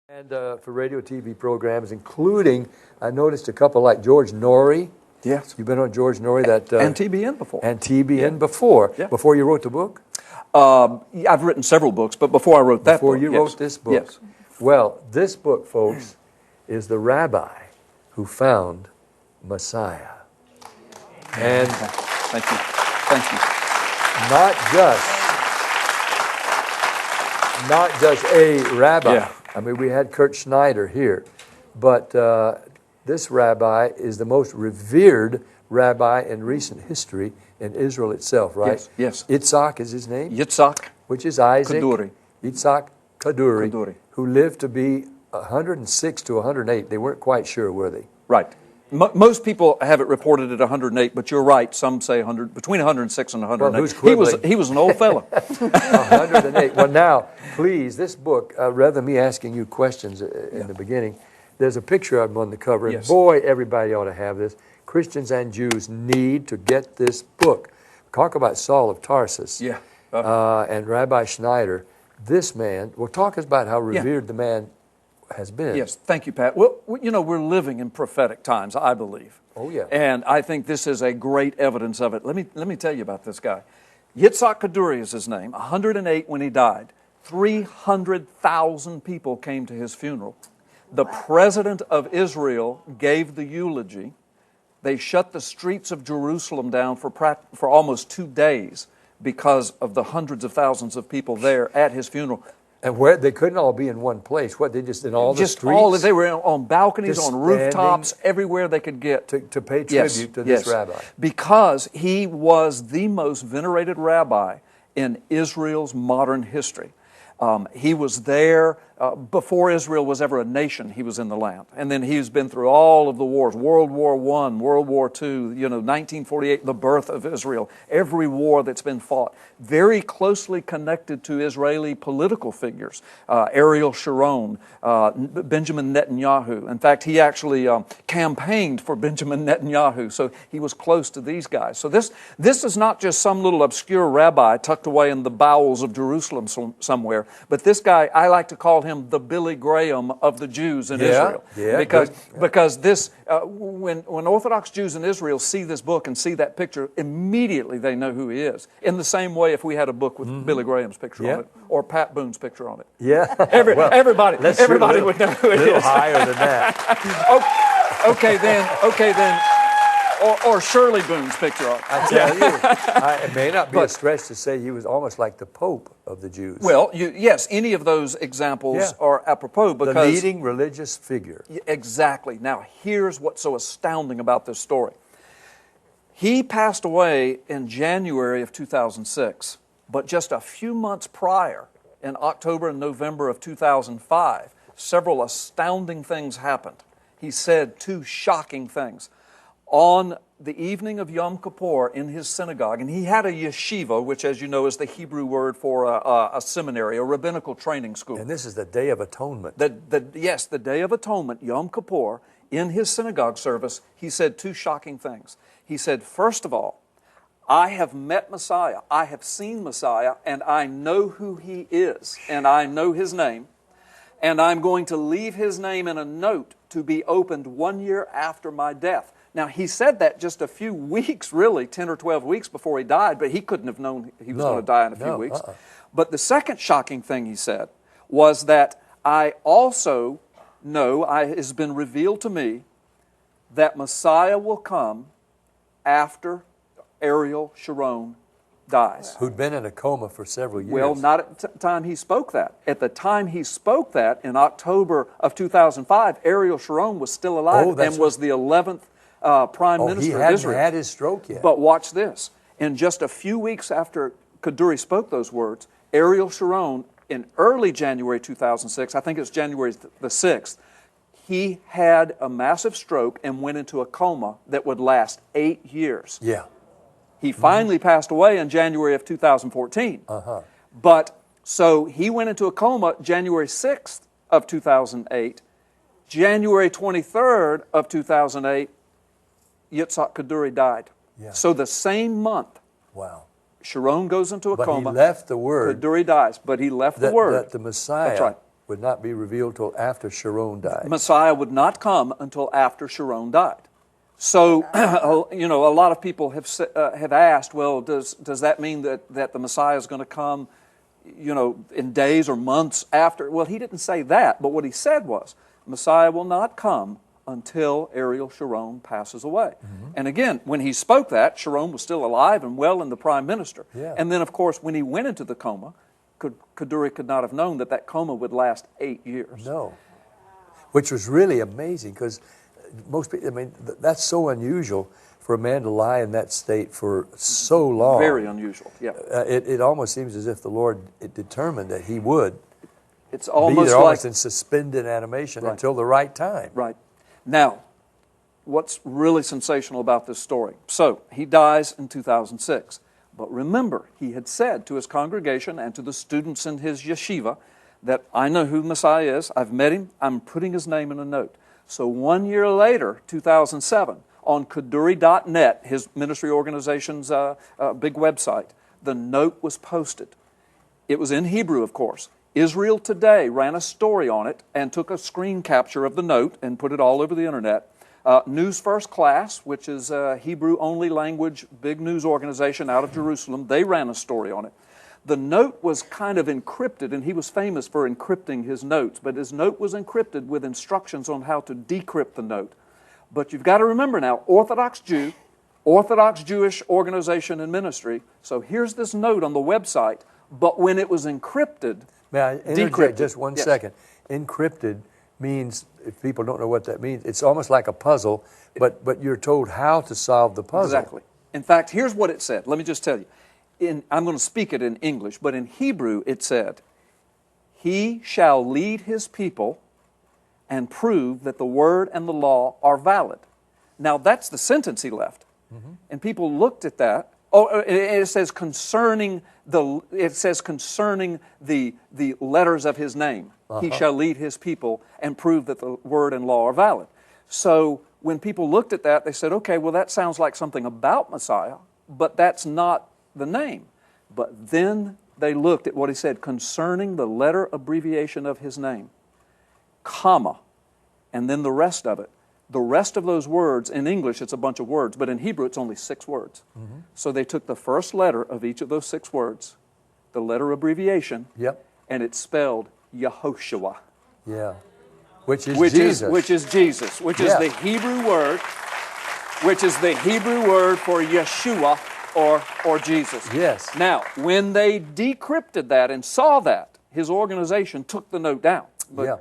And for radio, TV programs, including, I noticed a couple like George Norrie. Yes. You've been on George Norrie. And TBN before. And TBN before. Yeah. Before you wrote the book? I've written several books, but before I wrote that book. Before you wrote this book. Yes. Well, this book, folks, is the rabbi who found Messiah. And Thank you. Thank you. Not just a rabbi. Yeah. I mean, we had Kurt Schneider here, but this rabbi is the most revered rabbi in recent history in Israel itself, right? Yes. Yitzhak is his name? Yitzhak. Which is Isaac. Kaduri. Yitzhak Kaduri, Kaduri. who lived to be 106 to 108. They weren't quite sure, were they? Right. Most people have it reported at 108, but you're right. Some say 100, between 106 and 108. Well, who's quibbling? He was an old fellow. 108. Well, now, please, this book, rather than me asking you questions in the beginning, there's a picture of him on the cover. Yes. And boy, everybody ought to have this. Christians and Jews need to get this book. Talk about Saul of Tarsus. Yeah. And Rabbi Schneider. This man, well, talk about how revered the man has been. Yes, thank you, Pat. Well, you know, we're living in prophetic times, I believe. Oh, yeah. And I think this is a great evidence of it. Let me tell you about this guy. Yitzhak Kaduri is his name. 108 when he died. 300,000 people came to his funeral. The president of Israel gave the eulogy. They shut the streets of Jerusalem down for almost 2 days because of the hundreds of thousands of people there at his funeral. And where they couldn't all be in one place. What, they just in all the streets? They were on balconies, Just on rooftops, everywhere they could get. To pay tribute to this rabbi. Because he was the most venerated rabbi in Israel's modern history. He was there before Israel was ever a nation. He was in the land, and then he's been through all of the wars: World War I, World War II. 1948, the birth of Israel. Every war that's been fought, very closely connected to Israeli political figures: Ariel Sharon, Benjamin Netanyahu. In fact, he actually campaigned for Benjamin Netanyahu, so he was close to these guys. So this is not just some little obscure rabbi tucked away in the bowels of Jerusalem somewhere. But this guy, I like to call him the Billy Graham of the Jews in Israel. Yeah, because this, when Orthodox Jews in Israel see this book and see that picture, immediately they know who he is. In the same way, if we had a book with Billy Graham's picture on it or Pat Boone's picture on it, everybody would know who it is. A little higher than that. Okay then. Or Shirley Boone's picture on it. I tell you, it may not be a stretch to say he was almost like the Pope of the Jews. Well, yes, any of those examples are apropos because the leading religious figure. Exactly. Now, here's what's so astounding about this story. He passed away in January of 2006, but just a few months prior, in October and November of 2005, several astounding things happened. He said 2 shocking things. On the evening of Yom Kippur in his synagogue, and he had a yeshiva, which, as you know, is the Hebrew word for a seminary, a rabbinical training school. And this is the Day of Atonement. Yes, the Day of Atonement, Yom Kippur, in his synagogue service, he said 2 shocking things. He said, first of all, I have met Messiah, I have seen Messiah, and I know who he is, and I know his name, and I'm going to leave his name in a note to be opened 1 year after my death. Now, he said that just a few weeks, really, 10 or 12 weeks before he died, but he couldn't have known he was going to die in a few weeks. But the second shocking thing he said was that I also know, it has been revealed to me, that Messiah will come after Ariel Sharon dies. Who'd been in a coma for several years. Well, not at the time he spoke that. At the time he spoke that, in October of 2005, Ariel Sharon was still alive and was the 11th Prime Minister of Israel. He hadn't had his stroke yet. But watch this. In just a few weeks after Kaduri spoke those words, Ariel Sharon, in early January 2006, I think it's January the 6th, he had a massive stroke and went into a coma that would last 8 years. Yeah. He finally passed away in January of 2014. But so he went into a coma January 6th of 2008. January 23rd of 2008, Yitzhak Kaduri died. Yeah. So the same month, Sharon goes into a coma. But he left the word. Kaduri dies, but he left the word. That the Messiah That's right. would not be revealed till after Sharon died. Messiah would not come until after Sharon died. So, you know, a lot of people have asked, well, does that mean that the Messiah is going to come, you know, in days or months after? Well, he didn't say that, but what he said was, Messiah will not come until Ariel Sharon passes away. Mm-hmm. And again, when he spoke that, Sharon was still alive and well and the prime minister. Yeah. And then, of course, when he went into the coma, Kaduri could not have known that coma would last 8 years. No. Which was really amazing, because most people, I mean, that's so unusual for a man to lie in that state for so long. Very unusual, yeah. It almost seems as if the Lord determined that he would it's almost be there, like, almost in suspended animation, right, until the right time. Right. Now, what's really sensational about this story? So, he dies in 2006. But remember, he had said to his congregation and to the students in his yeshiva that I know who Messiah is, I've met him, I'm putting his name in a note. So 1 year later, 2007, on Kaduri.net, his ministry organization's big website, the note was posted. It was in Hebrew, of course. Israel Today ran a story on it and took a screen capture of the note and put it all over the internet. News First Class, which is a Hebrew-only language big news organization out of Jerusalem, they ran a story on it. The note was kind of encrypted, and he was famous for encrypting his notes, but his note was encrypted with instructions on how to decrypt the note. But you've got to remember now, Orthodox Jew, Orthodox Jewish organization and ministry, so here's this note on the website, but when it was encrypted, may I interject decrypted. just one Yes. second? Encrypted means, if people don't know what that means, it's almost like a puzzle, but you're told how to solve the puzzle. Exactly. In fact, here's what it said. Let me just tell you. I'm going to speak it in English, but in Hebrew it said, "He shall lead his people and prove that the word and the law are valid." Now that's the sentence he left. Mm-hmm. And people looked at that. Oh, it says concerning the letters of his name. Uh-huh. He shall lead his people and prove that the word and law are valid. So when people looked at that, they said, okay, well, that sounds like something about Messiah, but that's not the name. But then they looked at what he said, concerning the letter abbreviation of his name, comma, and then the rest of it. The rest of those words, in English it's a bunch of words, but in Hebrew it's only 6 words. Mm-hmm. So they took the first letter of each of those 6 words, the letter abbreviation, yep, and it's spelled Yehoshua. Yeah. Which is Jesus. Which is Jesus, which is the Hebrew word, for Yeshua or Jesus. Yes. Now, when they decrypted that and saw that, his organization took the note down.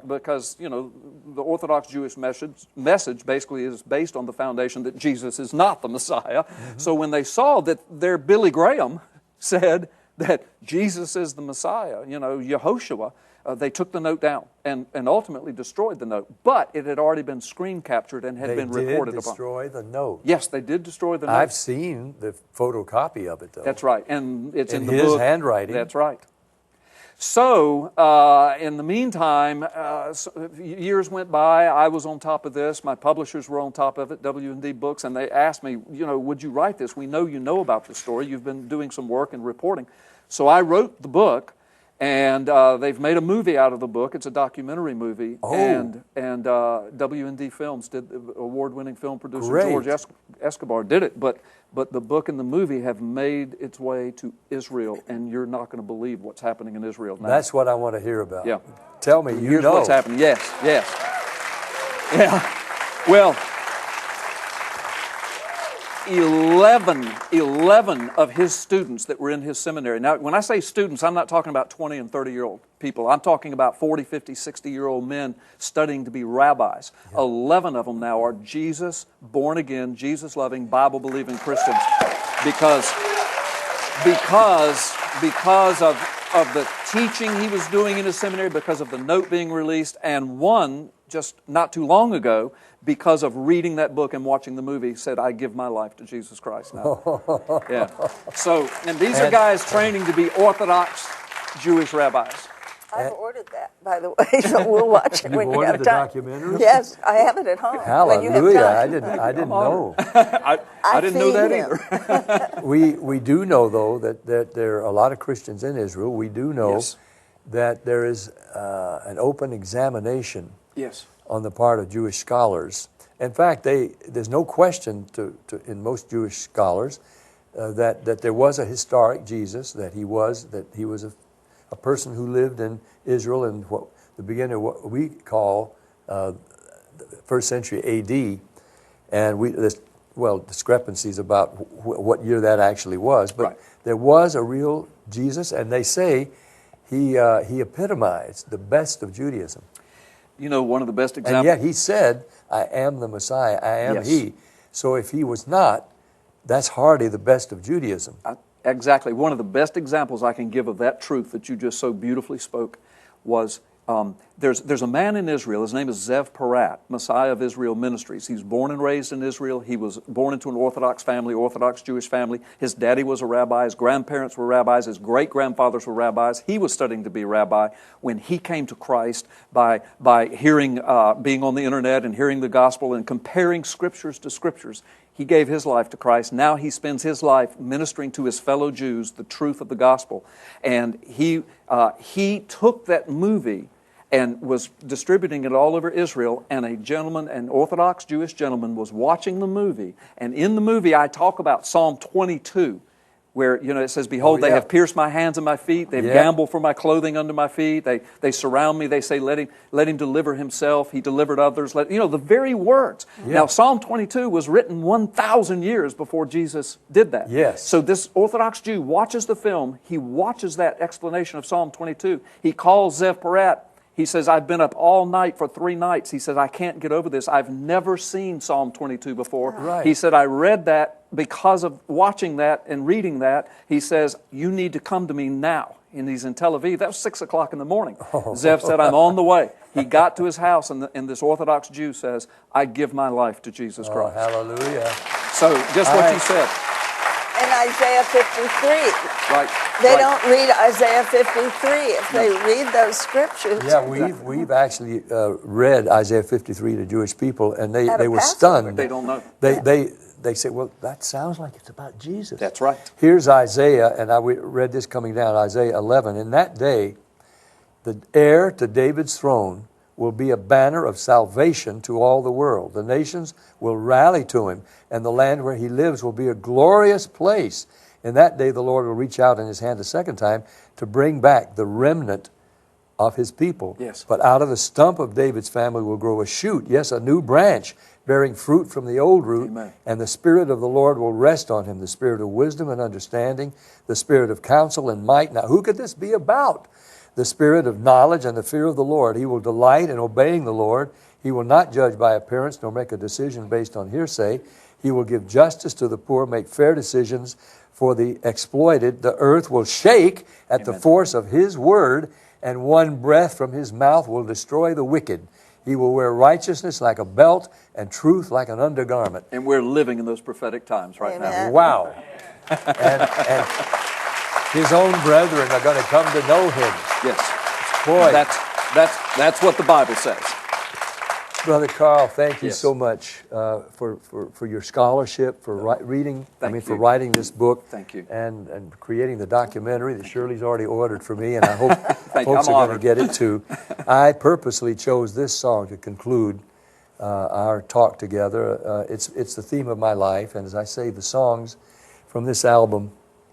Because, you know, the Orthodox Jewish message basically is based on the foundation that Jesus is not the Messiah. Mm-hmm. So when they saw that their Billy Graham said that Jesus is the Messiah, you know, Yehoshua, they took the note down and ultimately destroyed the note. But it had already been screen captured and had been reported upon. They did destroy the note. Yes, they did destroy the note. I've seen the photocopy of it, though. That's right. And it's in the his book. handwriting. That's right. So, in the meantime, years went by. I was on top of this. My publishers were on top of it, W&D Books, and they asked me, you know, would you write this? We know you know about this story. You've been doing some work and reporting. So I wrote the book, and they've made a movie out of the book. It's a documentary movie. Oh. And W&D Films did, award-winning film producer Great. George Escobar did it. But the book and the movie have made its way to Israel, and you're not going to believe what's happening in Israel now. That's what I want to hear about. Yeah. Tell me, Here's know. what's happening. Yes. Yeah. Well, 11 of his students that were in his seminary. Now, when I say students, I'm not talking about 20 and 30-year-old people. I'm talking about 40, 50, 60-year-old men studying to be rabbis. Yeah. 11 of them now are Jesus, born-again, Jesus-loving, Bible-believing Christians because of the teaching he was doing in his seminary, because of the note being released, and one, just not too long ago, because of reading that book and watching the movie, said, I give my life to Jesus Christ now. Yeah. So, and these are guys training to be Orthodox Jewish rabbis. I've ordered that, by the way, so we'll watch it when you have the time. documentary? Yes, I have it at home. Hallelujah! I didn't know. I didn't know that either. We do know, though, that there are a lot of Christians in Israel. We do know that there is an open examination Yes. on the part of Jewish scholars. In fact, there's no question in most Jewish scholars that there was a historic Jesus, that he was a person who lived in Israel in the beginning of what we call the first century A.D. And there's discrepancies about what year that actually was, but right. There was a real Jesus, and they say he epitomized the best of Judaism. You know, one of the best examples. And yet he said, I am the Messiah, I am Yes. he. So if he was not, that's hardly the best of Judaism. Exactly. One of the best examples I can give of that truth that you just so beautifully spoke was there's a man in Israel. His name is Zev Parat, Messiah of Israel Ministries. He was born and raised in Israel. He was born into an Orthodox family, Orthodox Jewish family. His daddy was a rabbi. His grandparents were rabbis. His great-grandfathers were rabbis. He was studying to be a rabbi when he came to Christ by hearing, being on the internet and hearing the gospel and comparing scriptures to scriptures. He gave his life to Christ. Now he spends his life ministering to his fellow Jews the truth of the gospel. And he took that movie and was distributing it all over Israel, and a gentleman, an Orthodox Jewish gentleman, was watching the movie. And in the movie, I talk about Psalm 22, where, you know, it says, behold, they have pierced my hands and my feet. They've gambled for my clothing under my feet. They surround me. They say, let him deliver himself. He delivered others. The very words. Yeah. Now, Psalm 22 was written 1,000 years before Jesus did that. Yes. So this Orthodox Jew watches the film. He watches that explanation of Psalm 22. He calls Zev Parat. He says, I've been up all night for 3 nights. He says, I can't get over this. I've never seen Psalm 22 before. Right. He said, I read that because of watching that and reading that. He says, you need to come to me now. And he's in Tel Aviv. That was 6 o'clock in the morning. Zev said, I'm on the way. He got to his house, and this Orthodox Jew says, I give my life to Jesus Christ. Hallelujah. So just what you said. In Isaiah 53. Right. They don't read Isaiah 53 if they read those scriptures. Yeah, we've actually read Isaiah 53 to Jewish people, and they were Passover. stunned. They don't know. They say, well, that sounds like it's about Jesus. That's right. Here's Isaiah, and I read this coming down, Isaiah 11. In that day, the heir to David's throne will be a banner of salvation to all the world. The nations will rally to him, and the land where he lives will be a glorious place. In that day, the Lord will reach out in his hand a second time to bring back the remnant of his people. Yes. But out of the stump of David's family will grow a shoot, yes, a new branch, bearing fruit from the old root. Amen. And the Spirit of the Lord will rest on him, the Spirit of wisdom and understanding, the Spirit of counsel and might. Now, who could this be about? The Spirit of knowledge and the fear of the Lord. He will delight in obeying the Lord. He will not judge by appearance, nor make a decision based on hearsay. He will give justice to the poor, make fair decisions for the exploited. The earth will shake at the force of his word, and one breath from his mouth will destroy the wicked. He will wear righteousness like a belt and truth like an undergarment. And we're living in those prophetic times right now. Wow. And his own brethren are going to come to know him. Yes. Boy. That's what the Bible says. Brother Carl, thank you Yes. so much for your scholarship, for reading. For you. writing this book. Thank you. And creating the documentary that Shirley's already ordered for me, and I hope you. folks I'm are going honored. to get it too. I purposely chose this song to conclude our talk together. It's the theme of my life, and as I say, the songs from this album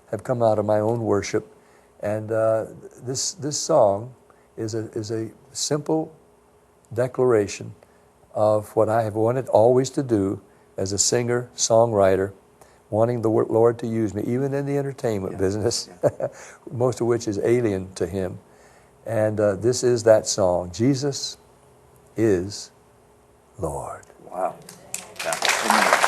have come out of my own worship, and this song is a simple declaration of what I have wanted always to do as a singer, songwriter, wanting the Lord to use me, even in the entertainment business, most of which is alien to him. And this is that song, Jesus is Lord. Wow. Yeah. Amen.